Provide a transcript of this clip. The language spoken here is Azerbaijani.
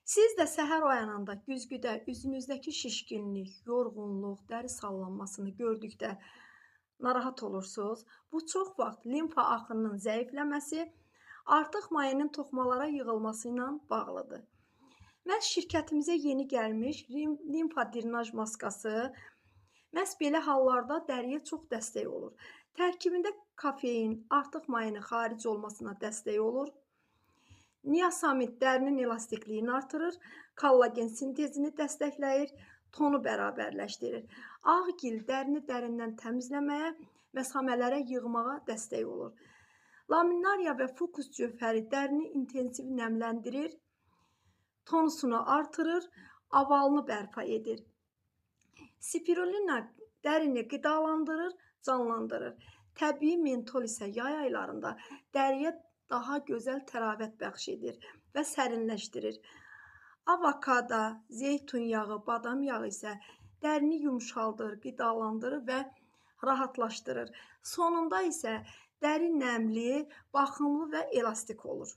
Siz də səhər oyananda güzgüdə üzünüzdəki şişkinlik, yorğunluq, dəri sallanmasını gördükdə narahat olursunuz. Bu çox vaxt limfa axınının zəifləməsi, artıq mayenin toxumalara yığılması ilə bağlıdır. Məhz şirkətimizə yeni gəlmiş limfa drenaj maskası məhz belə hallarda dəriyə çox dəstək olur. Tərkibində kofein artıq mayenin xaric olmasına dəstək olur. Niasamid dərinin elastikliyini artırır, kollagen sintezini dəstəkləyir, tonu bərabərləşdirir. Ağgil dərini dərindən təmizləməyə, məsamələrə yığmağa dəstək olur. Laminariya və fukus cövhəri dərini intensiv nəmləndirir, tonusunu artırır, avalını bərpa edir. Spirulina dərini qidalandırır, canlandırır. Təbii mentol isə yay aylarında dəriyə daha gözəl təravət bəxş edir və sərinləşdirir. Avokado, zeytun yağı, badam yağı isə dərini yumşaldır, qidalandırır və rahatlaşdırır. Sonunda isə dəri nəmli, baxımlı və elastik olur.